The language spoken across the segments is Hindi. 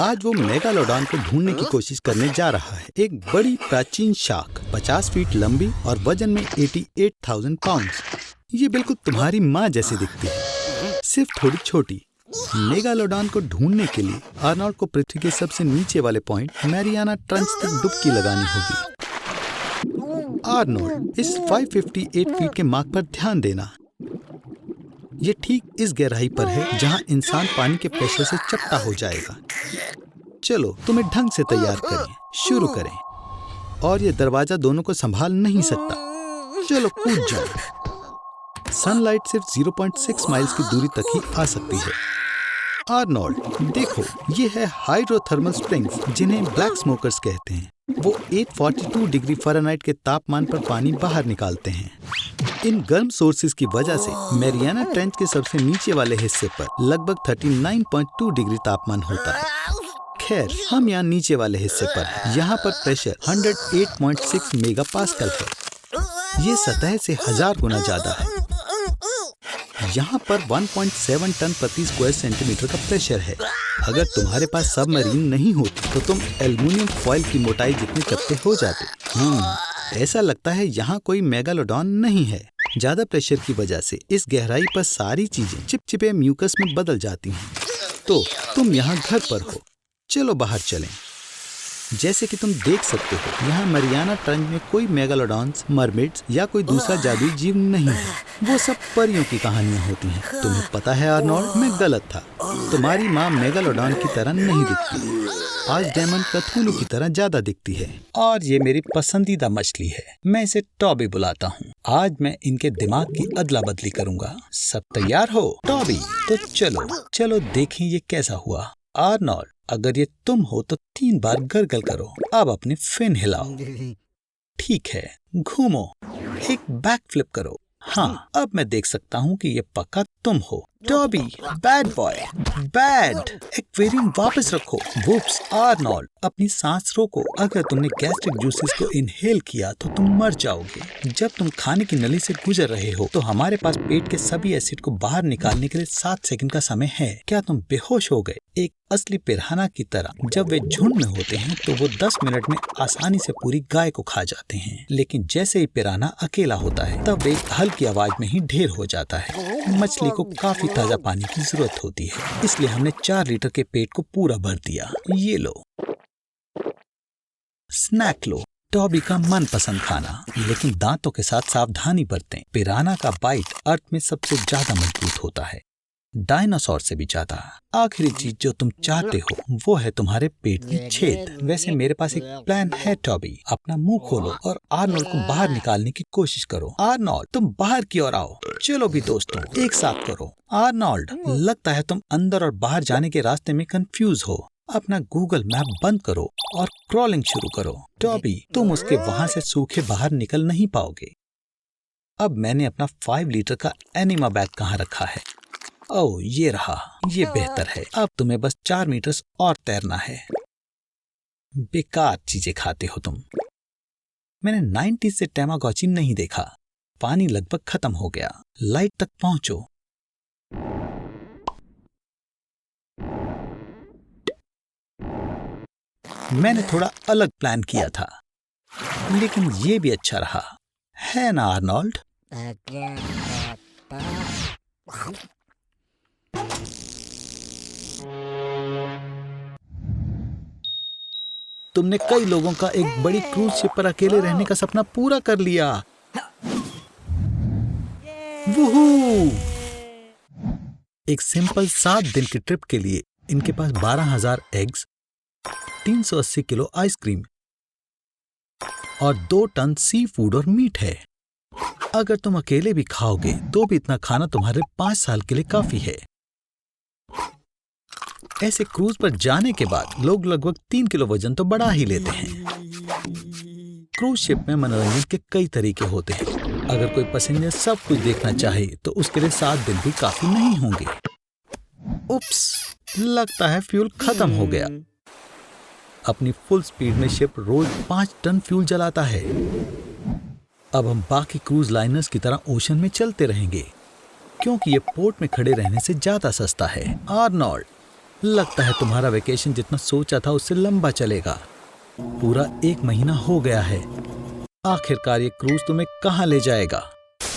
आज वो मेगालोडॉन को ढूंढने की कोशिश करने जा रहा है। एक बड़ी प्राचीन शार्क 50 फीट लंबी और वजन में 88,000 पाउंड्स। ये बिल्कुल तुम्हारी माँ जैसी दिखती है, सिर्फ थोड़ी छोटी। मेगालोडॉन को ढूंढने के लिए आर्नोल्ड को पृथ्वी के सबसे नीचे वाले पॉइंट मैरियाना ट्रंच तक डुबकी लगानी होगी। आर्नोल्ड, इस 558 फीट के मार्क पर ध्यान देना। ये ठीक इस गहराई पर है जहां इंसान पानी के प्रेशर से चपटा हो जाएगा। चलो तुम्हें ढंग से तैयार करें, शुरू करें। और ये दरवाजा दोनों को संभाल नहीं सकता। चलो कूद जाओ। सनलाइट सिर्फ 0.6 माइल्स की दूरी तक ही आ सकती है। आर्नोल्ड, देखो, ये है हाइड्रोथर्मल स्प्रिंग्स, जिन्हें ब्लैक स्मोकर्स कहते हैं। वो 842 डिग्री फ़ारेनहाइट के तापमान पर पानी बाहर निकालते हैं। इन गर्म सोर्सेज की वजह से मैरियाना ट्रेंच के सबसे नीचे वाले हिस्से पर लगभग 39.2 डिग्री तापमान होता है। खैर, हम यहाँ नीचे वाले हिस्से पर हैं। यहाँ पर प्रेशर 108.6 मेगापास्कल है। ये सतह से 1000 गुना ज्यादा है। यहाँ पर 1.7 टन प्रति स्क्वायर सेंटीमीटर का प्रेशर है। अगर तुम्हारे पास सबमरीन नहीं होती तो तुम एल्युमिनियम फॉइल की मोटाई जितने चपटे हो जाते। ऐसा लगता है यहाँ कोई मेगालोडॉन नहीं है। ज्यादा प्रेशर की वजह से इस गहराई पर सारी चीजें चिपचिपे म्यूकस में बदल जाती हैं। तो तुम यहाँ घर पर हो। चलो बाहर चलें। जैसे कि तुम देख सकते हो, यहाँ मैरियाना ट्रंच में कोई मेगालोडॉन्स, मरमिड्स या कोई दूसरा जादुई जीव नहीं है। वो सब परियों की कहानियाँ होती हैं। तुम्हें पता है आर्नोल्ड, मैं गलत था। तुम्हारी माँ मेगालोडॉन की तरह नहीं दिखती। आज डेमन कथूलू की तरह ज्यादा दिखती है। और ये मेरी पसंदीदा मछली है। मैं इसे टॉबी बुलाता हूँ। आज मैं इनके दिमाग की अदला बदली करूंगा। सब तैयार हो टॉबी? तो चलो देखें ये कैसा हुआ। आर्नोल्ड, अगर ये तुम हो तो 3 बार गरगल करो। अब अपने फिन हिलाओ। ठीक है, घूमो, एक बैक फ्लिप करो। हाँ, अब मैं देख सकता हूँ कि ये पक्का तुम हो। Toby, bad boy, bad. Aquarium वापस रखो। वुप्स, आर्नोल्ड, अपनी सांस रोको। अगर तुमने गैस्ट्रिक जूसेस को इनहेल किया तो तुम मर जाओगे। जब तुम खाने की नली से गुजर रहे हो तो हमारे पास पेट के सभी एसिड को बाहर निकालने के लिए 7 सेकंड का समय है। क्या तुम बेहोश हो गए? एक असली पिराना की तरह जब वे झुंड में होते हैं तो वो 10 मिनट में आसानी से पूरी गाय को खा जाते हैं। लेकिन जैसे ही पिराना अकेला होता है तब एक हल्की आवाज में ही ढेर हो जाता है। मछली को काफी ताजा पानी की जरूरत होती है, इसलिए हमने 4 लीटर के पेट को पूरा भर दिया। ये लो, स्नैक लो। टॉबी का मनपसंद खाना, लेकिन दांतों के साथ सावधानी बरतें। पिराना का बाइट अर्थ में सबसे ज्यादा मजबूत होता है, डायनासोर से भी ज्यादा। आखिरी चीज जो तुम चाहते हो वो है तुम्हारे पेट की छेद। वैसे मेरे पास एक प्लान है टॉबी। अपना मुंह खोलो और आर्नोल्ड को बाहर निकालने की कोशिश करो। आर्नोल्ड, तुम बाहर की ओर आओ। चलो भी दोस्तों, एक साथ करो। आर्नोल्ड, लगता है तुम अंदर और बाहर जाने के रास्ते में कंफ्यूज हो। अपना गूगल मैप बंद करो और क्रॉलिंग शुरू करो। टॉबी, तुम उसके वहां से सूखे बाहर निकल नहीं पाओगे। अब मैंने अपना 5 लीटर का एनिमा बैग कहाँ रखा है? ओह, ये रहा। ये बेहतर है। अब तुम्हें बस 4 मीटर और तैरना है। बेकार चीजें खाते हो तुम। मैंने 90s से टैमागोची नहीं देखा। पानी लगभग खत्म हो गया। लाइट तक पहुंचो। मैंने थोड़ा अलग प्लान किया था, लेकिन ये भी अच्छा रहा, है ना आर्नोल्ड? तुमने कई लोगों का एक बड़ी क्रूज शिप पर अकेले रहने का सपना पूरा कर लिया। वूहू! एक सिंपल 7 दिन की ट्रिप के लिए इनके पास 12,000 एग्स, 380 किलो आइसक्रीम और 2 टन सी फूड और मीट है। अगर तुम अकेले भी खाओगे तो भी इतना खाना तुम्हारे 5 साल के लिए काफी है। ऐसे क्रूज पर जाने के बाद लोग लगभग 3 किलो वजन तो बढ़ा ही लेते हैं। क्रूज शिप में मनोरंजन के कई तरीके होते हैं। अगर कोई पैसेंजर सब कुछ देखना चाहे तो उसके लिए 7 दिन भी काफी नहीं होंगे। उप्स, लगता है फ्यूल खत्म हो गया। अपनी फुल स्पीड में शिप रोज 5 टन फ्यूल जलाता है। अब हम बाकी क्रूज लाइनर्स की तरह ओशन में चलते रहेंगे, क्योंकि ये पोर्ट में खड़े रहने से ज्यादा सस्ता है। आर्नोल्ड, लगता है तुम्हारा वेकेशन जितना सोचा था उससे लंबा चलेगा। पूरा 1 महीना हो गया है। आखिरकार ये क्रूज तुम्हें कहाँ ले जाएगा?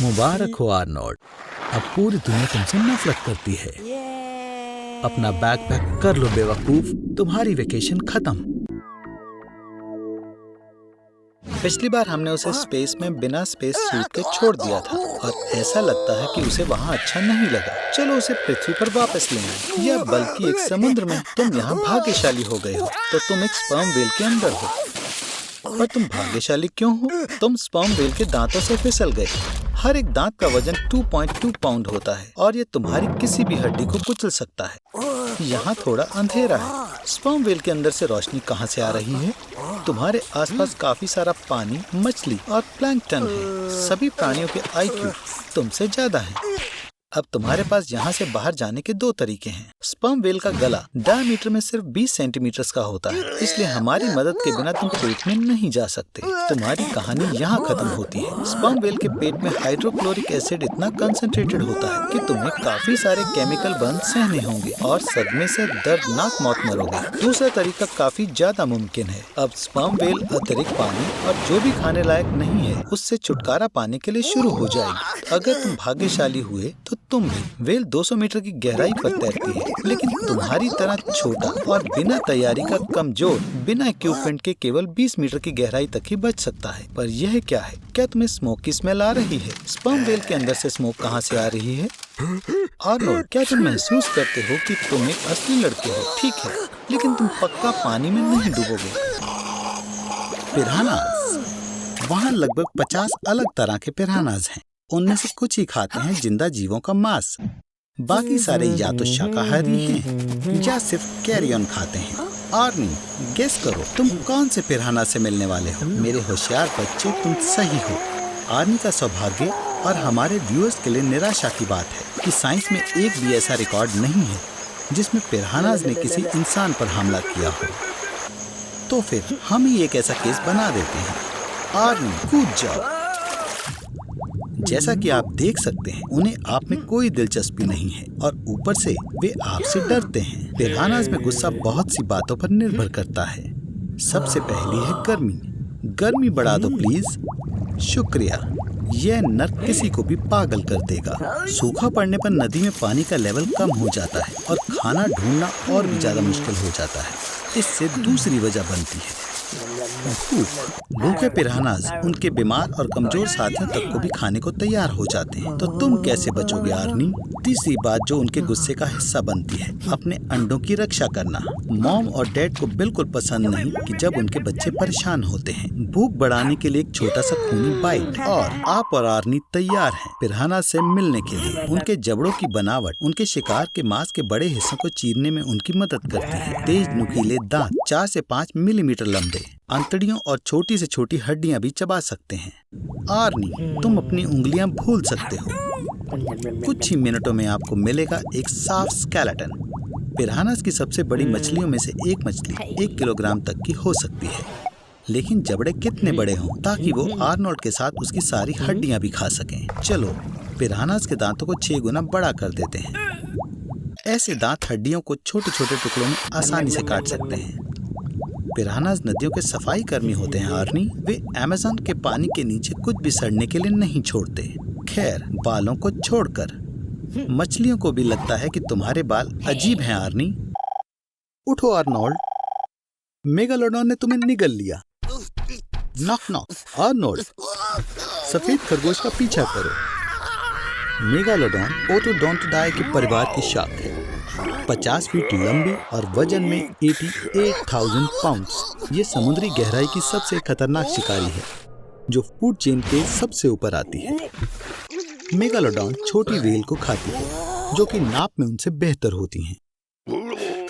मुबारक हो आर्नोल्ड, अब पूरी दुनिया तुमसे नफरत करती है। अपना बैग पैक कर लो बेवकूफ, तुम्हारी वेकेशन खत्म। पिछली बार हमने उसे स्पेस में बिना स्पेस सूट के छोड़ दिया था और ऐसा लगता है कि उसे वहाँ अच्छा नहीं लगा। चलो उसे पृथ्वी पर वापस ले आए, या बल्कि एक समुद्र में। तुम यहाँ भाग्यशाली हो गए हो तो तुम एक स्पर्म व्हेल के अंदर हो। पर तुम भाग्यशाली क्यों हो? तुम स्पर्म व्हेल के दांतों से फिसल गए। हर एक दांत का वजन 2.2 पाउंड होता है और ये तुम्हारी किसी भी हड्डी को कुचल सकता है। यहाँ थोड़ा अंधेरा है। स्पर्म व्हेल के अंदर से रोशनी कहाँ से आ रही है? तुम्हारे आसपास काफी सारा पानी, मछली और प्लैंकटन है। सभी प्राणियों के IQ तुमसे ज्यादा है। अब तुम्हारे पास यहाँ से बाहर जाने के 2 तरीके हैं। स्पर्म व्हेल का गला डायमीटर में सिर्फ 20 सेंटीमीटर का होता है, इसलिए हमारी मदद के बिना तुम पेट में नहीं जा सकते। तुम्हारी कहानी यहाँ खत्म होती है। स्पर्म व्हेल के पेट में हाइड्रोक्लोरिक एसिड इतना कंसंट्रेटेड होता है कि तुम्हें काफी सारे केमिकल बर्न सहने होंगे और सदमे से दर्दनाक मौत मरोगे। दूसरा तरीका काफी ज्यादा मुमकिन है। अब स्पर्म व्हेल अतिरिक्त पानी और जो भी खाने लायक नहीं है उससे छुटकारा पाने के लिए शुरू हो जाएगी। अगर तुम भाग्यशाली हुए तो तुम भी। व्हेल 200 मीटर की गहराई पर तैरती है, लेकिन तुम्हारी तरह छोटा और बिना तैयारी का कमजोर, बिना इक्विपमेंट के केवल 20 मीटर की गहराई तक ही बच सकता है। पर यह क्या है? क्या तुम्हें स्मोक की स्मेल आ रही है? स्पर्म व्हेल के अंदर से स्मोक कहाँ से आ रही है? आर्नोल्ड, क्या तुम महसूस करते हो कि तुम एक असली लड़के हो? ठीक है, लेकिन तुम पक्का पानी में नहीं डूबोगे। पिरानाज। वहाँ लगभग 50 अलग तरह के पिरानाज हैं। उनमें से कुछ ही खाते हैं जिंदा जीवों का मांस, बाकी सारे या तो शाकाहारी हैं या सिर्फ कैरियन खाते हैं। आर्नी, गेस करो तुम कौन से पिराना से मिलने वाले हो? मेरे होशियार बच्चे, तुम सही हो। आर्नी का सौभाग्य और हमारे व्यूअर्स के लिए निराशा की बात है कि साइंस में एक भी ऐसा रिकॉर्ड नहीं है जिसमें पिरानाज ने किसी इंसान पर हमला किया हो। तो फिर हम ही एक ऐसा केस बना देते हैं। आर्नी, कूद जाओ। जैसा कि आप देख सकते हैं, उन्हें आप में कोई दिलचस्पी नहीं है और ऊपर से वे आपसे डरते हैं। पिरानाज में गुस्सा बहुत सी बातों पर निर्भर करता है। सबसे पहली है गर्मी। गर्मी बढ़ा दो प्लीज। शुक्रिया। यह नर किसी को भी पागल कर देगा। सूखा पड़ने पर नदी में पानी का लेवल कम हो जाता है और खाना ढूंढना और भी ज्यादा मुश्किल हो जाता है। इससे दूसरी वजह बनती है भूखे पिरानाज उनके बीमार और कमजोर साथियों तक को भी खाने को तैयार हो जाते हैं। तो तुम कैसे बचोगे आर्नी? तीसरी बात जो उनके गुस्से का हिस्सा बनती है, अपने अंडों की रक्षा करना। मॉम और डैड को बिल्कुल पसंद नहीं कि जब उनके बच्चे परेशान होते हैं। भूख बढ़ाने के लिए एक छोटा सा खूनी बाइट और आप और आर्नी तैयार हैं पिराना से मिलने के लिए। उनके जबड़ों की बनावट उनके शिकार के मांस के बड़े हिस्सों को चीरने में उनकी मदद करती है। तेज नुकीले दांत 4 से 5 मिलीमीटर लंबे, अंतड़ियों और छोटी से छोटी हड्डियां भी चबा सकते हैं। आर्नी, तुम अपनी उंगलियां भूल सकते हो। कुछ ही मिनटों में आपको मिलेगा एक साफ स्केलेटन। पिरानास की सबसे बड़ी मछलियों में से एक मछली 1 किलोग्राम तक की हो सकती है, लेकिन जबड़े कितने बड़े हों ताकि वो आर्नोल्ड के साथ उसकी सारी हड्डियां भी खा सकें। चलो पिरानास के दांतों को 6 गुना बड़ा कर देते हैं। ऐसे दांत हड्डियों को छोटे छोटे टुकड़ों में आसानी से काट सकते हैं। पिरानास नदियों के सफाई कर्मी होते हैं आर्नी। वे अमेज़न के पानी के नीचे कुछ भी सड़ने के लिए नहीं छोड़ते। खैर, बालों को छोड़कर मछलियों को भी लगता है कि तुम्हारे बाल अजीब हैं आर्नी। उठो आर्नोल्ड, मेगालोडॉन ने तुम्हें निगल लिया। Knock knock. आर्नोल्ड, सफेद खरगोश का पीछा करो। मेगालोडॉन ओटोडोंटिडाई के परिवार की शाख है। 50 फीट लंबी और वजन में 88,000 पाउंड्स। ये समुद्री गहराई की सबसे खतरनाक शिकारी है जो फूड चेन के सबसे ऊपर आती है। मेगालोडॉन छोटी व्हेल को खाती है जो कि नाप में उनसे बेहतर होती हैं।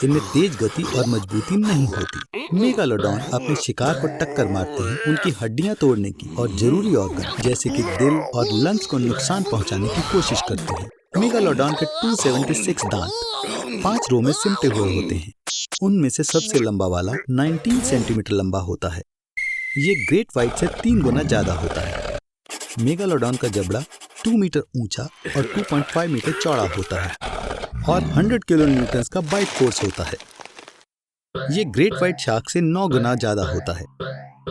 इनमें तेज गति और मजबूती नहीं होती। मेगालोडॉन अपने शिकार को टक्कर मारते हैं उनकी हड्डियां तोड़ने की और जरूरी ऑर्गन जैसे कि दिल और लंग्स को नुकसान पहुंचाने की कोशिश करते हैं। मेगालोडॉन के 276 दांत 5 रो में सिमटे हुए होते हैं। उनमें से सबसे लंबा वाला 19 सेंटीमीटर लंबा होता है। ये ग्रेट व्हाइट से 3 गुना ज्यादा होता है। मेगालोडॉन का जबड़ा 2 मीटर ऊंचा और 2.5 मीटर चौड़ा होता है। और 100 किलो न्यूटन्स का बाइट फोर्स होता है। ये ग्रेट व्हाइट शार्क से 9 गुना ज्यादा होता है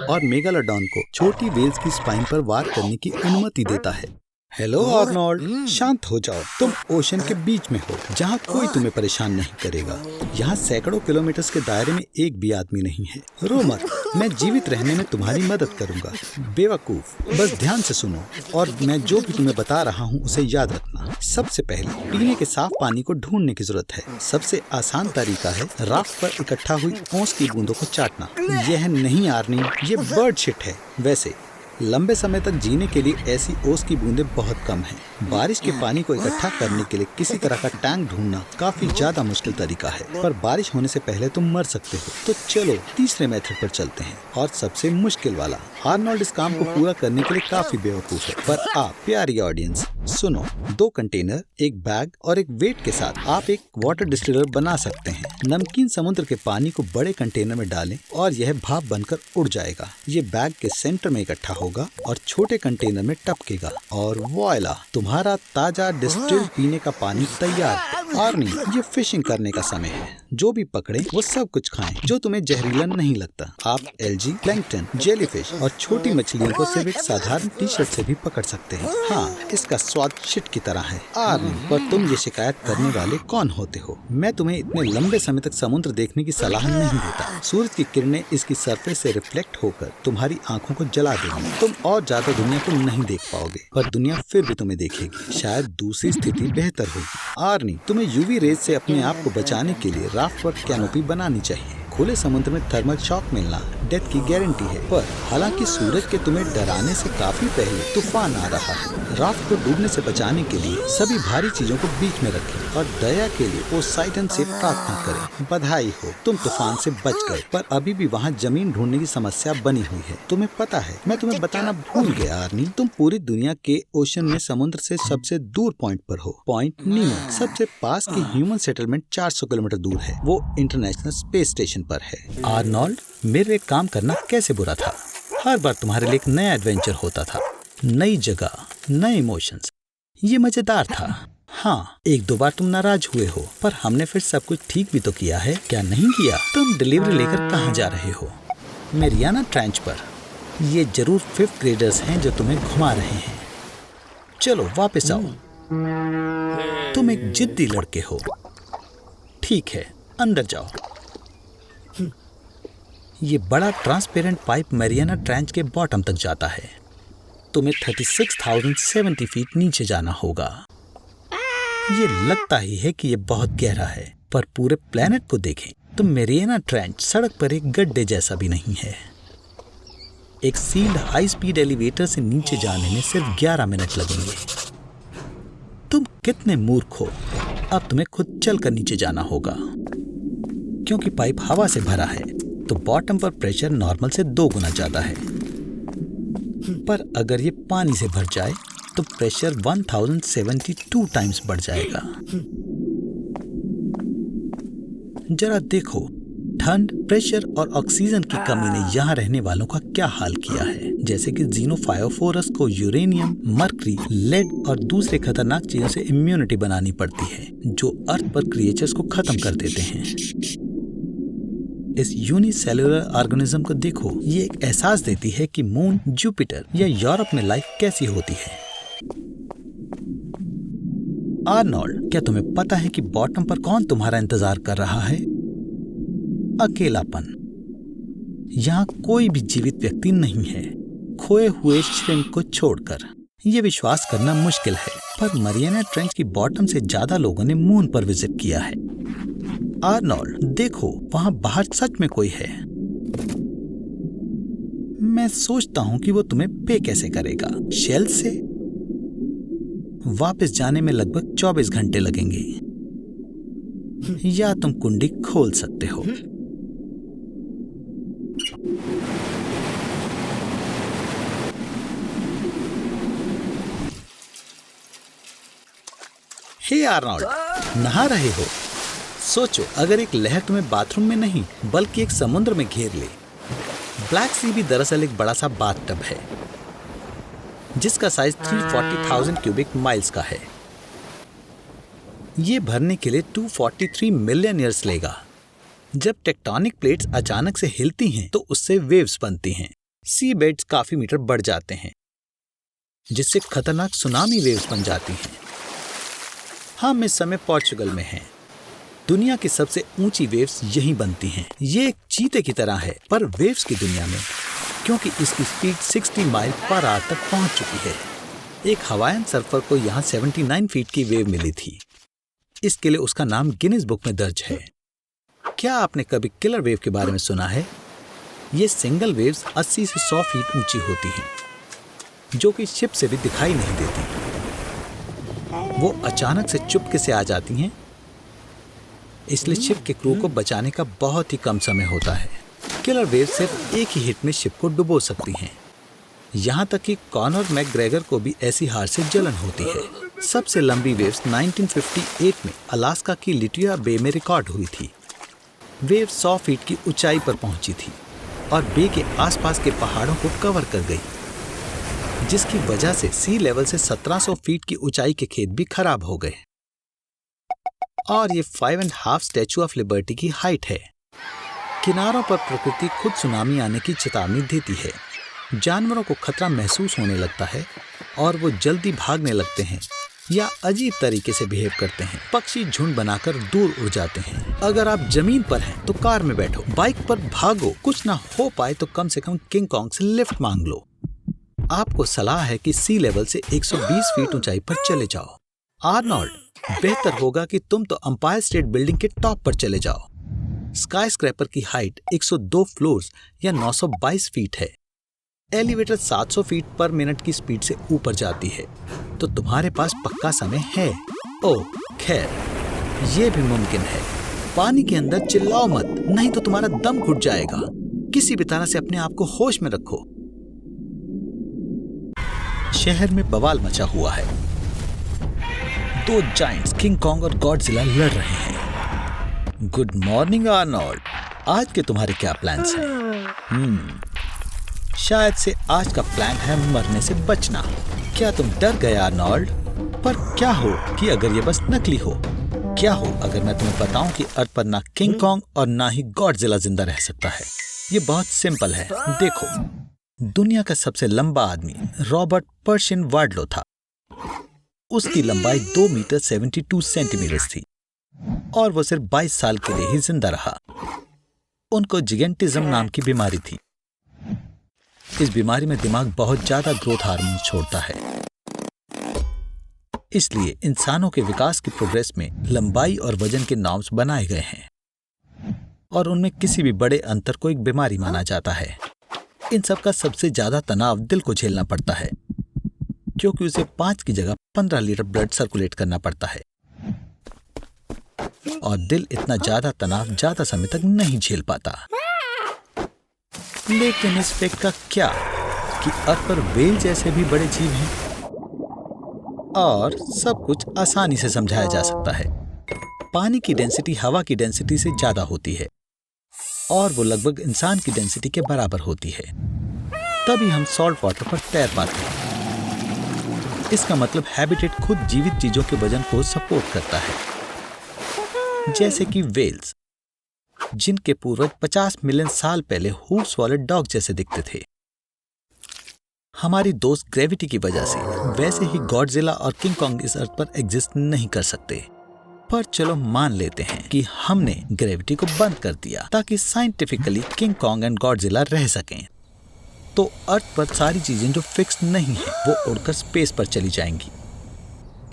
और मेगालोडॉन को छोटी वेल्स की स्पाइन पर वार करने की अनुमति देता है। हेलो आर्नोल्ड, शांत हो जाओ। तुम ओशन के बीच में हो जहाँ कोई तुम्हें परेशान नहीं करेगा। यहाँ सैकड़ों किलोमीटर के दायरे में एक भी आदमी नहीं है। रो मत, मैं जीवित रहने में तुम्हारी मदद करूंगा। बेवकूफ, बस ध्यान से सुनो और मैं जो भी तुम्हें बता रहा हूँ उसे याद रखना। सबसे पहले पीने के साफ पानी को ढूंढने की जरूरत है। सबसे आसान तरीका है राफ्ट पर इकट्ठा हुई ओस की बूंदों को चाटना। यह नहीं आर्नी, ये बर्ड शिट है। वैसे लंबे समय तक जीने के लिए ऐसी ओस की बूंदें बहुत कम हैं। बारिश के पानी को इकट्ठा करने के लिए किसी तरह का टैंक ढूंढना काफी ज्यादा मुश्किल तरीका है, पर बारिश होने से पहले तुम मर सकते हो। तो चलो तीसरे मेथड पर चलते हैं और सबसे मुश्किल वाला। आर्नोल्ड इस काम को पूरा करने के लिए काफी बेवकूफ है, पर आप प्यारी ऑडियंस सुनो। 2 कंटेनर, एक बैग और एक वेट के साथ आप एक वाटर डिस्टिलर बना सकते हैं। नमकीन समुद्र के पानी को बड़े कंटेनर में डालें और यह भाप बनकर उड़ जाएगा। ये बैग के सेंटर में इकट्ठा होगा और छोटे कंटेनर में टपकेगा और वॉयला, तुम्हारा ताजा डिस्टिल्ड पीने का पानी तैयार है। आर्नी, ये फिशिंग करने का समय है। जो भी पकड़े वो सब कुछ खाएं जो तुम्हें जहरीला नहीं लगता। आप एल्गी, प्लैंकटन, जेलीफिश और छोटी मछलियों को सिर्फ एक साधारण टी शर्ट से भी पकड़ सकते हैं। हाँ, इसका स्वाद शिट की तरह है। आर्नी, पर तुम ये शिकायत करने वाले कौन होते हो? मैं तुम्हें इतने लंबे समय तक समुद्र देखने की सलाह नहीं देता। सूरज की किरणें इसकी सरफेस से रिफ्लेक्ट होकर तुम्हारी आंखों को जला देंगी। तुम और ज्यादा दुनिया को नहीं देख पाओगे, पर दुनिया फिर भी तुम्हें देखेगी। शायद दूसरी स्थिति बेहतर होगी। आर्नी, तुम्हें यूवी रेज से अपने आप को बचाने के लिए राफ्ट पर कैनोपी बनानी चाहिए। खुले समुद्र में थर्मल शॉक मिलना डेथ की गारंटी है, पर हालांकि सूरज के तुम्हें डराने से काफी पहले तूफान आ रहा है। राफ्ट को डूबने से बचाने के लिए सभी भारी चीजों को बीच में रखें और दया के लिए पोसाइडन से प्रार्थना करें। बधाई हो, तुम तूफान से बच गए, पर अभी भी वहाँ जमीन ढूंढने की समस्या बनी हुई है। तुम्हें पता है, मैं तुम्हें बताना भूल गया आर्नी, तुम पूरी दुनिया के ओशन में समुद्र से सबसे दूर पॉइंट पर हो। पॉइंट नीमो। सबसे पास की ह्यूमन सेटलमेंट 400 किलोमीटर दूर है। वो इंटरनेशनल स्पेस स्टेशन पर है। आर्नोल्ड, मेरे लिए काम करना कैसे बुरा था? हर बार तुम्हारे लिए एक नया एडवेंचर होता था, नई जगह, नए इमोशंस। ये मजेदार था। हाँ, 1-2 बार तुम नाराज हुए हो, पर हमने फिर सब कुछ ठीक भी तो किया है, क्या नहीं किया? तुम डिलीवरी लेकर कहाँ जा रहे हो? मेरियाना ट्रेंच पर। ये जरूर 5th ग्रेडर्स हैं जो तुम्हें घुमा रहे हैं। चलो वापस आओ। तुम एक जिद्दी लड़के हो। ठीक है, अंदर जाओ। ये बड़ा ट्रांसपेरेंट पाइप मैरियाना ट्रेंच के बॉटम तक जाता है। तुम्हें 36,070 फीट नीचे जाना होगा। ये लगता ही है कि ये बहुत गहरा है, पर पूरे प्लेनेट को देखें तो मैरियाना ट्रेंच सड़क पर एक गड्ढे जैसा भी नहीं है। एक सील्ड हाई स्पीड एलिवेटर से नीचे जाने में सिर्फ 11 मिनट लगेंगे। तुम कितने मूर्ख हो। अब तुम्हें खुद चलकर नीचे जाना होगा। क्योंकि पाइप हवा से भरा है तो बॉटम पर प्रेशर नॉर्मल से 2 गुना ज्यादा है, पर अगर ये पानी से भर जाए तो प्रेशर 1072 टाइम्स बढ़ जाएगा। जरा देखो, ठंड, प्रेशर और ऑक्सीजन की कमी ने यहाँ रहने वालों का क्या हाल किया है। जैसे कि ज़ीनोफायोफोरस को यूरेनियम, मर्करी, लेड और दूसरे खतरनाक चीजों से इम्यूनिटी बनानी पड़ती है जो अर्थ पर क्रिएचर्स को खत्म कर देते हैं। इस यूनिसेलुलर ऑर्गेनिज्म को देखो, ये एक एहसास देती है कि मून, जुपिटर या यूरोप में लाइफ कैसी होती है। आर्नोल्ड, क्या तुम्हें पता है कि बॉटम पर कौन तुम्हारा इंतजार कर रहा है? अकेलापन। यहाँ कोई भी जीवित व्यक्ति नहीं है, खोए हुए श्रिम्प को छोड़कर। ये विश्वास करना मुश्किल है, पर मैरियाना ट्रेंच की बॉटम से ज्यादा लोगों ने मून पर विजिट किया है। आर्नोल्ड, देखो, वहां बाहर सच में कोई है। मैं सोचता हूं कि वो तुम्हें पे कैसे करेगा। शेल से? वापस जाने में लगभग 24 घंटे लगेंगे, या तुम कुंडी खोल सकते हो। हे आर्नोल्ड, नहा रहे हो? सोचो, अगर एक लहर तुम्हें बाथरूम में नहीं बल्कि एक समुद्र में घेर ले। ब्लैक सी भी दरअसल एक बड़ा सा बाथटब है जिसका साइज 340,000 क्यूबिक माइल्स का है। ये भरने के लिए 243 मिलियन ईयर्स लेगा। जब टेक्टोनिक प्लेट्स अचानक से हिलती हैं तो उससे वेव्स बनती हैं। सी बेड्स काफी मीटर बढ़ जाते हैं, जिससे खतरनाक सुनामी वेव्स बन जाती हैं। हम इस समय पोर्चुगल में हैं। दुनिया की सबसे ऊंची वेव्स यहीं बनती हैं। ये एक चीते की तरह है पर वेव्स की दुनिया में, क्योंकि इसकी स्पीड 60 माइल पर आवर तक पहुंच चुकी है। एक हवाईयन सर्फर को यहाँ 79 फीट की वेव मिली थी। इसके लिए उसका नाम गिनीज बुक में दर्ज है। क्या आपने कभी किलर वेव के बारे में सुना है? ये सिंगल वेव्स 80 से 100 फीट ऊंची होती हैं, जो कि शिप से भी दिखाई नहीं देती। वो अचानक से चुपके से आ जाती हैं, इसलिए शिप के क्रू को बचाने का बहुत ही कम समय होता है। किलर वेव सिर्फ एक ही हिट में शिप को डुबो सकती हैं। यहाँ तक कि कॉनर मैकग्रेगर को भी ऐसी हार से जलन होती है। सबसे लंबी वेव्स 1958 में अलास्का की लिटिया बे में रिकॉर्ड हुई थी। वेव 100 फीट की ऊंचाई पर पहुंची थी और बे के आसपास के पहाड़ों को कवर कर गई, जिसकी वजह से सी लेवल से 1700 फीट की ऊंचाई के खेत भी खराब हो गए। और ये 5.5 स्टैचू ऑफ लिबर्टी की हाइट है। किनारों पर प्रकृति खुद सुनामी आने की चेतावनी देती है। जानवरों को खतरा महसूस होने लगता है और वो जल्दी भागने लगते हैं या अजीब तरीके से बिहेव करते हैं। पक्षी झुंड बनाकर दूर उड़ जाते हैं। अगर आप जमीन पर हैं तो कार में बैठो, बाइक पर भागो। कुछ ना हो पाए तो कम से कम किंग कॉन्ग से लिफ्ट मांग लो। आपको सलाह है कि सी लेवल से 120 फीट ऊंचाई पर चले जाओ। आर्नोल्ड, बेहतर होगा कि तुम तो एम्पायर स्टेट बिल्डिंग के टॉप पर चले जाओ। स्काई स्क्रैपर की हाइट 102 फ्लोर्स या 922 फीट है। एलिवेटर 700 फीट पर मिनट की स्पीड से ऊपर जाती है, तो तुम्हारे पास पक्का समय है। ओह खैर, ये भी मुमकिन है। पानी के अंदर चिल्लाओ मत, नहीं तो तुम्हारा दम घुट जाएगा। किसी भी तरह से अपने आप को होश में रखो। शहर में बवाल मचा हुआ है। दो जायंट्स किंग कॉन्ग और गॉडजिला लड़ रहे हैं। गुड मॉर्निंग आर्नोल्ड, आज के तुम्हारे क्या प्लान्स हैं? शायद से आज का प्लान है मरने से बचना। क्या तुम डर गए आर्नोल्ड? पर क्या हो कि अगर ये बस नकली हो? क्या हो अगर मैं तुम्हें बताऊं कि अर्थ पर ना किंग कॉन्ग और ना ही गॉडजिला जिंदा रह सकता है? ये बहुत सिंपल है। देखो, दुनिया का सबसे लंबा आदमी रॉबर्ट पर्शियन वार्डलो था। उसकी लंबाई 2 मीटर 72 सेंटीमीटर थी और वो सिर्फ 22 साल के लिए ही जिंदा रहा। उनको जिगेंटिज्म नाम की बीमारी थी। इस बीमारी में दिमाग बहुत ज्यादा ग्रोथ हार्मोन छोड़ता है, इसलिए इंसानों के विकास की प्रोग्रेस में लंबाई और वजन के नॉर्म्स बनाए गए हैं और उनमें किसी भी बड़े अंतर को एक बीमारी माना जाता है। इन सब का सबसे ज्यादा तनाव दिल को झेलना पड़ता है, क्योंकि उसे 5 की जगह 15 लीटर ब्लड सर्कुलेट करना पड़ता है और दिल इतना ज्यादा तनाव ज्यादा समय तक नहीं झेल पाता। लेकिन इस फैक्ट का क्या कि अर्थ पर व्हेल जैसे भी बड़े जीव हैं और सब कुछ आसानी से समझाया जा सकता है। पानी की डेंसिटी हवा की डेंसिटी से ज्यादा होती है और वो लगभग इंसान की डेंसिटी के बराबर होती है। तभी हम सॉल्ट वाटर पर तैर पाते हैं। इसका मतलब हैबिटेट खुद जीवित चीजों के वजन को सपोर्ट करता है, जैसे कि व्हेल्स, जिनके पूर्वज 50 मिलियन साल पहले हूफ्स वाले डॉग जैसे दिखते थे। हमारी दोस्त ग्रेविटी की वजह से वैसे ही गॉडजिला और किंग कॉन्ग इस अर्थ पर एग्जिस्ट नहीं कर सकते। पर चलो मान लेते हैं कि हमने ग्रेविटी को बंद कर दिया ताकि scientifically king Kong and Godzilla रह सकें। तो अर्थ पर सारी चीजें जो फिक्स नहीं है वो उड़कर स्पेस पर चली जाएंगी।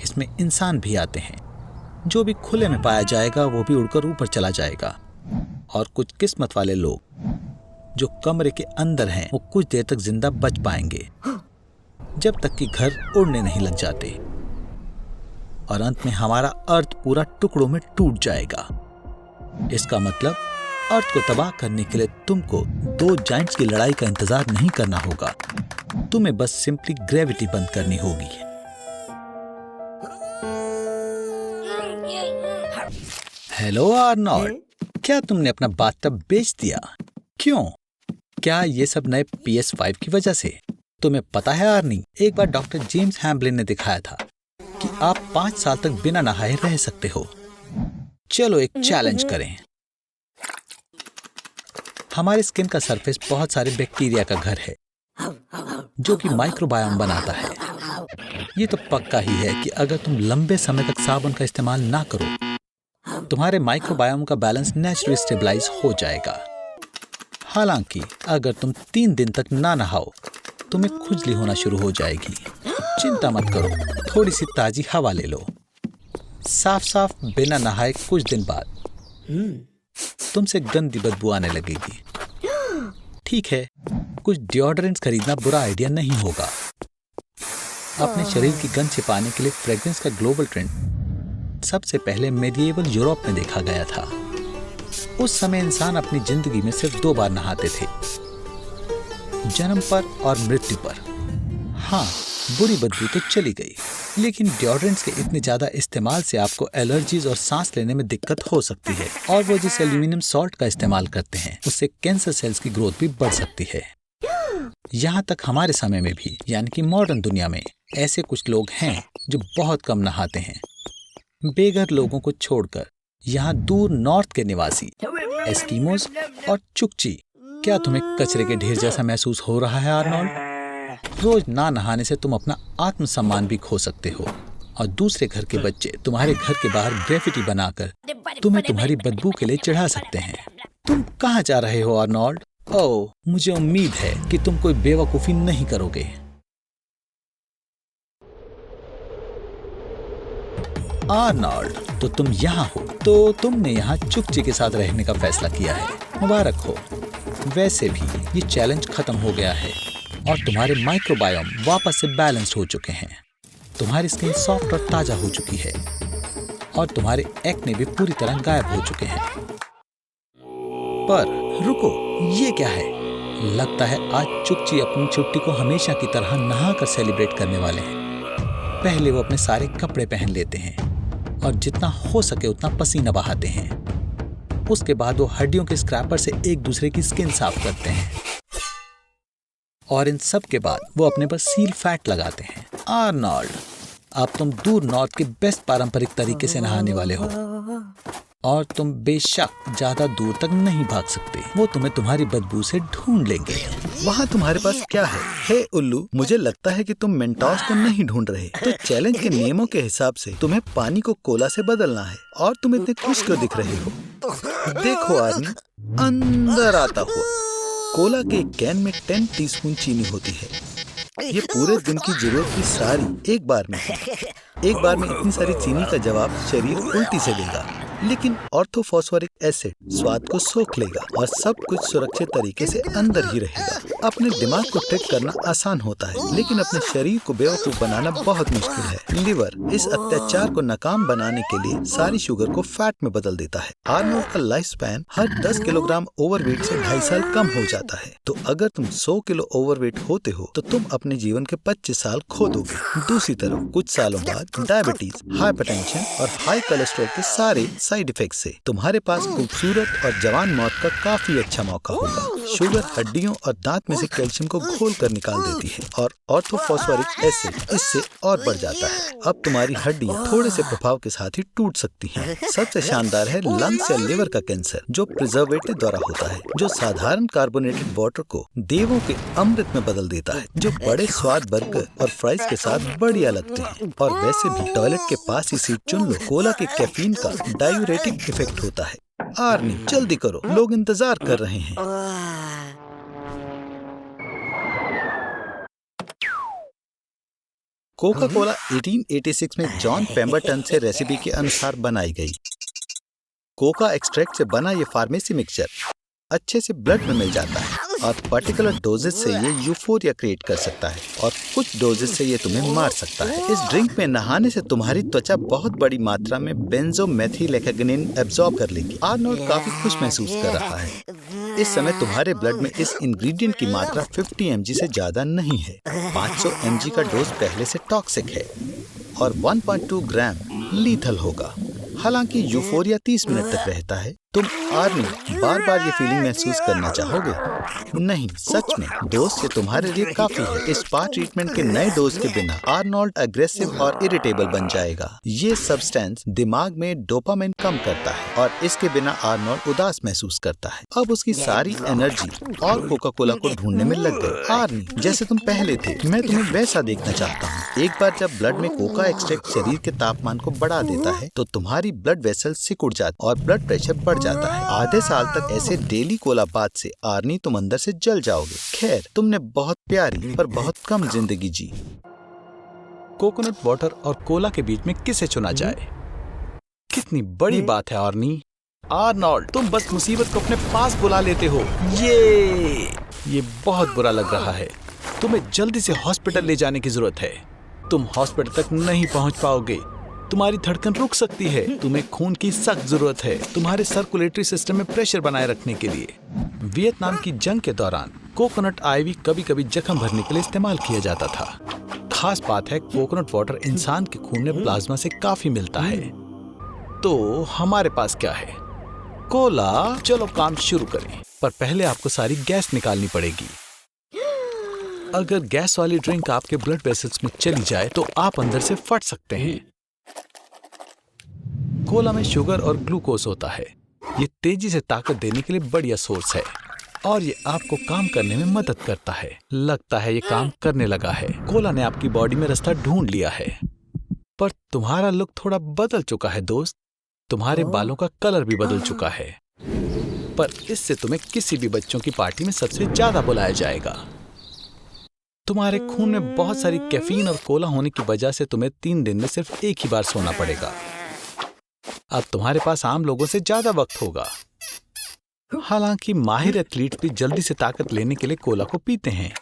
इसमें इंसान भी आते हैं। जो भी खुले में पाया जाएगा वो भी उड़कर ऊपर चला जाएगा और कुछ किस्मत वाले लोग जो कमरे के अंदर हैं वो कुछ देर तक जिंदा बच पाएंगे, जब तक कि घर उड़ने नहीं लग जाते और अंत में हमारा अर्थ पूरा टुकड़ों में टूट जाएगा। इसका मतलब अर्थ को तबाह करने के लिए तुमको 2 जायंट्स की लड़ाई का इंतजार नहीं करना होगा। तुम्हें बस सिंपली ग्रेविटी बंद करनी होगी। हेलो आर्नोल्ड, क्या तुमने अपना बाथटब बेच दिया? क्यों? क्या ये सब नए PS5 की वजह से? तुम्हें पता है आर्नी, एक बार डॉक्टर जेम्स हैम्बलिन ने दिखाया था कि आप 5 साल तक बिना नहाए रह सकते हो। चलो एक चैलेंज करें। हमारे स्किन का सरफेस बहुत सारे बैक्टीरिया का घर है जो कि माइक्रोबायोम बनाता है। ये तो पक्का ही है कि अगर तुम लंबे समय तक साबुन का इस्तेमाल ना करो, तुम्हारे माइक्रोबायोम का बैलेंस नेचुरली स्टेबलाइज हो जाएगा। हालांकि अगर तुम 3 दिन तक ना नहाओ, तुम्हें खुजली होना शुरू हो जाएगी। चिंता मत करो, थोड़ी सी ताजी हवा ले लो। साफ साफ बिना नहाए कुछ दिन बाद तुमसे गंदी बदबू आने लगेगी। ठीक है, कुछ डिओड्रेंट्स खरीदना बुरा आइडिया नहीं होगा। अपने शरीर की गंध छिपाने के लिए फ्रेग्रेंस का ग्लोबल ट्रेंड सबसे पहले मेडिएवल यूरोप में देखा गया था। उस समय इंसान अपनी जिंदगी में सिर्फ 2 बार नहाते थे, जन्म पर और मृत्यु पर। हाँ, बुरी बदबू तो चली गई, लेकिन डिओड्रेंट्स के इतने ज्यादा इस्तेमाल से आपको एलर्जीज और सांस लेने में दिक्कत हो सकती है। और वो जिस एल्यूमिनियम सॉल्ट का इस्तेमाल करते हैं, उससे कैंसर सेल्स की ग्रोथ भी बढ़ सकती है। यहाँ तक हमारे समय में भी, यानी कि मॉडर्न दुनिया में, ऐसे कुछ लोग हैं जो बहुत कम नहाते हैं। बेघर लोगों को छोड़कर यहाँ दूर नॉर्थ के निवासी एस्किमोस और चुकची। क्या तुम्हें कचरे के ढेर जैसा महसूस हो रहा है आर्नोल्ड? रोज ना नहाने से तुम अपना आत्मसम्मान भी खो सकते हो, और दूसरे घर के बच्चे तुम्हारे घर के बाहर ग्रेफिटी बनाकर तुम्हें तुम्हारी बदबू के लिए चढ़ा सकते हैं। तुम कहाँ जा रहे हो आर्नोल्ड? ओह, मुझे उम्मीद है कि तुम कोई बेवकूफी नहीं करोगे। आर्नोल्ड, तो तुम यहाँ हो, तो तुमने यहाँ चुकची के साथ रहने का फैसला किया है। मुबारक हो। वैसे भी ये चैलेंज खत्म हो गया है और तुम्हारे माइक्रोबायोम वापस से बैलेंस्ड हो चुके हैं। तुम्हारी स्किन सॉफ्ट और ताजा हो चुकी है और तुम्हारे एक्ने भी पूरी तरह गायब हो चुके हैं। पर रुको, ये क्या है? लगता है आज चुकची अपनी छुट्टी को हमेशा की तरह नहाकर सेलिब्रेट करने वाले हैं। पहले वो अपने सारे कपड़े पहन लेते हैं और जितना हो सके उतना पसीना बहाते हैं। उसके बाद वो हड्डियों के स्क्रैपर से एक दूसरे की स्किन साफ करते हैं और इन सब के बाद वो अपने पर सील फैट लगाते हैं। आर्नोल्ड, अब तुम दूर नॉर्थ के बेस्ट पारंपरिक तरीके से नहाने वाले हो और तुम बेशक ज्यादा दूर तक नहीं भाग सकते। वो तुम्हें तुम्हारी बदबू से ढूंढ लेंगे। वहाँ तुम्हारे पास क्या है? हे उल्लू, मुझे लगता है कि तुम मेंटोस को नहीं ढूंढ रहे। तो चैलेंज के नियमों के हिसाब से तुम्हें पानी को कोला से बदलना है। और तुम इतने खुश क्यों दिख रहे हो? देखो आर्नी, अंदर आता हुआ। कोला के एक कैन में 10 टीस्पून चीनी होती है। ये पूरे दिन की जरूरत की सारी एक बार में है। एक बार में इतनी सारी चीनी का जवाब शरीर उल्टी से देगा, लेकिन ऑर्थोफॉस्फोरिक एसिड स्वाद को सोख लेगा और सब कुछ सुरक्षित तरीके से अंदर ही रहेगा। अपने दिमाग को ट्रिक करना आसान होता है, लेकिन अपने शरीर को बेवकूफ बनाना बहुत मुश्किल है। लिवर इस अत्याचार को नाकाम बनाने के लिए सारी शुगर को फैट में बदल देता है। आर्नोल्ड का लाइफ स्पैन हर 10 किलोग्राम ओवरवेट से 2.5 साल कम हो जाता है। तो अगर तुम 100 किलो ओवरवेट होते हो तो तुम अपने जीवन के 25 साल खो दोगे। दूसरी तरफ कुछ सालों बाद डायबिटीज, हाइपरटेंशन और हाई कोलेस्ट्रॉल के सारे साइड इफेक्ट से तुम्हारे पास खूबसूरत और जवान मौत का काफी अच्छा मौका होगा। शुगर हड्डियों और दांत में से कैल्शियम को घोल कर निकाल देती है और ऑर्थोफॉस्फोरिक एसिड इससे और बढ़ जाता है। अब तुम्हारी हड्डियां थोड़े से प्रभाव के साथ ही टूट सकती हैं। सबसे शानदार है लंग्स या लिवर का कैंसर, जो प्रिजर्वेटिव द्वारा होता है, जो साधारण कार्बोनेटेड वाटर को देवों के अमृत में बदल देता है, जो बड़े स्वाद बर्गर और फ्राइज के साथ बढ़िया लगते हैं। और वैसे भी टॉयलेट के पास ही सीट चुन लो। कोला के कैफीन का डायूरेटिक इफेक्ट होता है। आर्नी, जल्दी करो, लोग इंतजार कर रहे हैं। कोका कोला 1886 में जॉन पेम्बरटन से रेसिपी के अनुसार बनाई गई। कोका एक्सट्रैक्ट से बना ये फार्मेसी मिक्सचर अच्छे से ब्लड में मिल जाता है और पर्टिकुलर डोजेस से ये यूफोरिया क्रिएट कर सकता है और कुछ डोजेस से ये तुम्हें मार सकता है। इस ड्रिंक में नहाने से तुम्हारी त्वचा बहुत बड़ी मात्रा में बेंजोमेथिलेक्सानिन एब्जॉर्ब कर लेगी। आर्नोल्ड काफी खुश महसूस कर रहा है। इस समय तुम्हारे ब्लड में इस इंग्रेडिएंट की मात्रा 50 mg से ज्यादा नहीं है। 500 mg का डोज पहले से टॉक्सिक है और 1.2 ग्राम लीथल होगा। हालांकि यूफोरिया 30 मिनट तक रहता है तुम आर्नी बार बार ये फीलिंग महसूस करना चाहोगे? नहीं, सच में दोस्त ये तुम्हारे लिए काफी है। स्पा ट्रीटमेंट के नए डोज के बिना आर्नोल्ड अग्रेसिव और इरिटेबल बन जाएगा। ये सब्सटेंस दिमाग में डोपामाइन कम करता है और इसके बिना आर्नोल्ड उदास महसूस करता है। अब उसकी सारी एनर्जी और कोका कोला को ढूंढने में लग गई। आर्नी, जैसे तुम पहले थे, मैं तुम्हें वैसा देखना चाहता हूँ। एक बार जब ब्लड में कोका एक्सट्रैक्ट शरीर के तापमान को बढ़ा देता है तो तुम्हारी ब्लड वेसल सिकुड़ जाती और ब्लड प्रेशर बढ़ जाता है। आधे साल तक ऐसे डेली कोला बाद से आर्नी तुम अंदर से जल जाओगे। खैर, तुमने बहुत प्यारी पर बहुत कम जिंदगी जी। कोकोनट वाटर और कोला के बीच में किसे चुना जाए? कितनी बड़ी बात है आर्नी। आर्नोल्ड, तुम बस मुसीबत को अपने पास बुला लेते हो। ये बहुत बुरा लग रहा है। तुम्हें जल्दी से हॉस्पिटल ले जाने की जरूरत है। तुम हॉस्पिटल तक नहीं पहुंच पाओगे। तुम्हारी धड़कन रुक सकती है। तुम्हें खून की सख्त जरूरत है तुम्हारे सर्कुलेटरी सिस्टम में प्रेशर बनाए रखने के लिए। वियतनाम की जंग के दौरान कोकोनट आईवी कभी कभी जख्म भरने के लिए इस्तेमाल किया जाता था। खास बात है, कोकोनट वाटर इंसान के खून में प्लाज्मा से काफी मिलता है। तो हमारे पास क्या है? कोला। चलो काम शुरू करें, पर पहले आपको सारी गैस निकालनी पड़ेगी। अगर गैस वाली ड्रिंक आपके ब्लड वेसल्स में चली जाए तो आप अंदर से फट सकते हैं। कोला में शुगर और ग्लूकोज होता है। ये तेजी से ताकत देने के लिए बढ़िया सोर्स है और ये आपको काम करने में मदद करता है। लगता है ये काम करने लगा है। कोला ने आपकी बॉडी में रास्ता ढूंढ लिया है। पर तुम्हारा लुक थोड़ा बदल चुका है दोस्त। तुम्हारे बालों का कलर भी बदल चुका है। पर इससे तुम्हें किसी भी बच्चों की पार्टी में सबसे ज्यादा बुलाया जाएगा। तुम्हारे खून में बहुत सारी कैफीन और कोला होने की वजह से तुम्हें 3 दिन में सिर्फ एक ही बार सोना पड़ेगा। अब तुम्हारे पास आम लोगों से ज्यादा वक्त होगा। हालांकि माहिर एथलीट भी जल्दी से ताकत लेने के लिए कोला को पीते हैं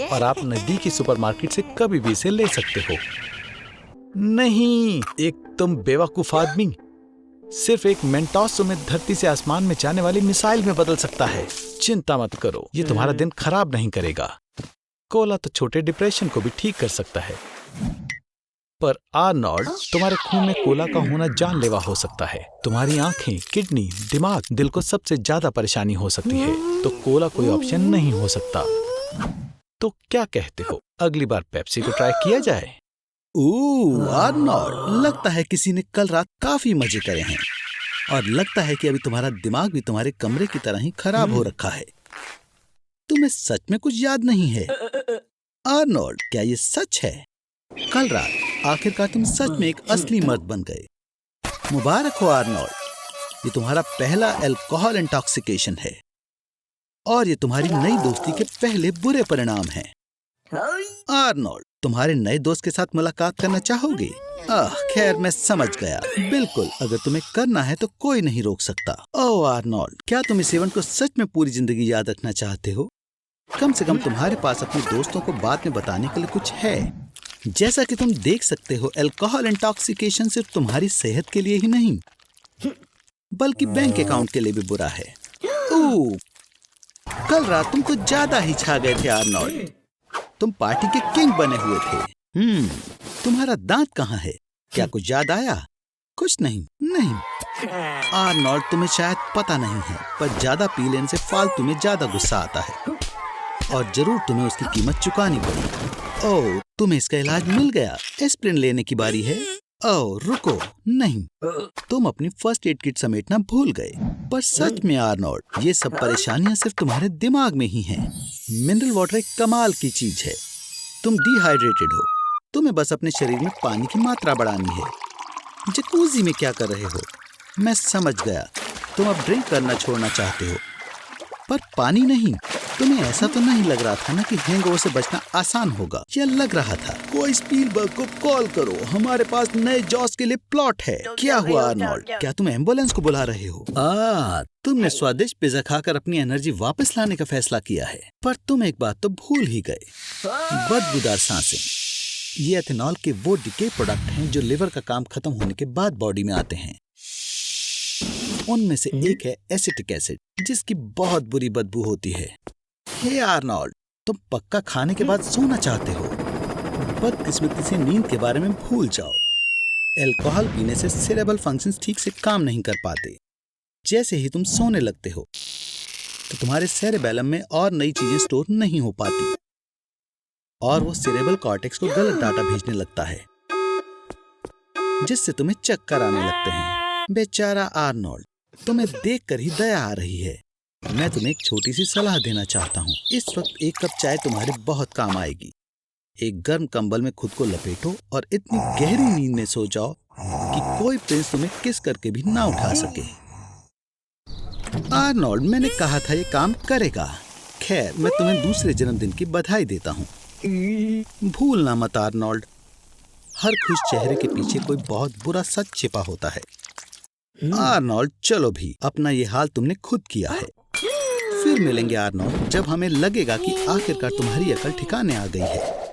और आप नजदीकी सुपरमार्केट से कभी भी इसे ले सकते हो। नहीं, एक तुम बेवकूफ आदमी। सिर्फ एक मेंटोस तुम्हें धरती से आसमान में जाने वाली मिसाइल में बदल सकता है। चिंता मत करो, ये तुम्हारा दिन खराब नहीं करेगा। कोला तो छोटे डिप्रेशन को भी ठीक कर सकता है, पर आर्नोल्ड, तुम्हारे खून में कोला का होना जानलेवा हो सकता है। तुम्हारी आंखें, किडनी, दिमाग, दिल को सबसे ज्यादा परेशानी हो सकती है। तो कोला कोई ऑप्शन नहीं हो सकता। तो क्या कहते हो, अगली बार पेप्सी को ट्राई किया जाए? आर्नोल्ड, लगता है किसी ने कल रात काफी मजे करे हैं और लगता है कि अभी तुम्हारा दिमाग भी तुम्हारे कमरे की तरह ही खराब हो रखा है। तुम्हें सच में कुछ याद नहीं है? आर्नोल्ड, क्या ये सच है? कल रात आखिरकार तुम सच में एक असली मर्द बन गए। मुबारक हो आर्नोल्ड, ये तुम्हारा पहला अल्कोहल इंटॉक्सिकेशन है और ये तुम्हारी नई दोस्ती के पहले बुरे परिणाम हैं। आर्नोल्ड, तुम्हारे नए दोस्त के साथ मुलाकात करना चाहोगे? खैर, मैं समझ गया। बिल्कुल, अगर तुम्हें करना है तो कोई नहीं रोक सकता। ओह आर्नोल्ड, क्या तुम इस इवेंट को सच में पूरी जिंदगी याद रखना चाहते हो? कम से कम तुम्हारे पास अपने दोस्तों को बाद में बताने के लिए कुछ है। जैसा कि तुम देख सकते हो, अल्कोहल इंटॉक्सिकेशन सिर्फ तुम्हारी सेहत के लिए ही नहीं बल्कि बैंक अकाउंट के लिए भी बुरा है। कल रात तुम तो ज्यादा ही छा गए थे आर्नोल्ड। तुम पार्टी के किंग बने हुए थे। तुम्हारा दांत कहाँ है? क्या कुछ याद आया? कुछ नहीं। आर्नोल्ड, तुम्हें शायद पता नहीं है, पर ज्यादा पी लेने से फालतू में ज्यादा गुस्सा आता है और जरूर तुम्हें उसकी कीमत चुकानी पड़ी। ओह, तुम्हें इसका इलाज मिल गया। एस्प्रिन लेने की बारी है। ओह, रुको, नहीं, तुम अपनी फर्स्ट एड किट समेटना भूल गए। पर सच में आर्नोल्ड, ये सब परेशानियां सिर्फ तुम्हारे दिमाग में ही हैं। मिनरल वाटर एक कमाल की चीज है। तुम डिहाइड्रेटेड हो, तुम्हें बस अपने शरीर में पानी की मात्रा बढ़ानी है। जकूजी में क्या कर रहे हो? मैं समझ गया, तुम अब ड्रिंक करना छोड़ना चाहते हो, पर पानी नहीं। तुम्हें ऐसा तो नहीं लग रहा था ना कि हैंगओवर से बचना आसान होगा? यह लग रहा था। कोई स्पीलबर्ग को कॉल करो, हमारे पास नए जॉस के लिए प्लॉट है। क्या हुआ आर्नोल्ड, क्या तुम एम्बुलेंस को बुला रहे हो? तुमने स्वादिष्ट पिज्जा खाकर अपनी एनर्जी वापस लाने का फैसला किया है, पर तुम एक बात तो भूल ही गए, बदबूदार सांसें। ये एथेनॉल के वो डिके प्रोडक्ट हैं जो लिवर का काम खत्म होने के बाद बॉडी में आते हैं। उनमें से एक है एसिटिक एसिड, जिसकी बहुत बुरी बदबू होती है। हे आर्नोल्ड, तुम पक्का खाने के बाद सोना चाहते हो। बदकिस्मती से नींद के बारे में भूल जाओ। अल्कोहल पीने से सेरेब्रल फंक्शंस ठीक से काम नहीं कर पाते। जैसे ही तुम सोने लगते हो तो तुम्हारे सेरेबेलम में और नई चीजें स्टोर नहीं हो पाती और वो सेरेब्रल कॉर्टेक्स को गलत डाटा भेजने लगता है, जिससे तुम्हें चक्कर आने लगते हैं। बेचारा आर्नोल्ड, तुम्हें देखकर ही दया आ रही है। मैं तुम्हें एक छोटी सी सलाह देना चाहता हूँ। इस वक्त एक कप चाय तुम्हारे बहुत काम आएगी। एक गर्म कंबल में खुद को लपेटो और इतनी गहरी नींद में सो जाओ कि कोई प्रिंस तुम्हें किस करके भी ना उठा सके। आर्नोल्ड, मैंने कहा था ये काम करेगा। खैर, मैं तुम्हें दूसरे जन्मदिन की बधाई देता हूँ। भूलना मत आर्नोल्ड, हर खुश चेहरे के पीछे कोई बहुत बुरा सच छिपा होता है। आर्नोल्ड, चलो भी, अपना ये हाल तुमने खुद किया है। फिर मिलेंगे आर्नोल्ड, जब हमें लगेगा कि आखिरकार तुम्हारी अकल ठिकाने आ गई है।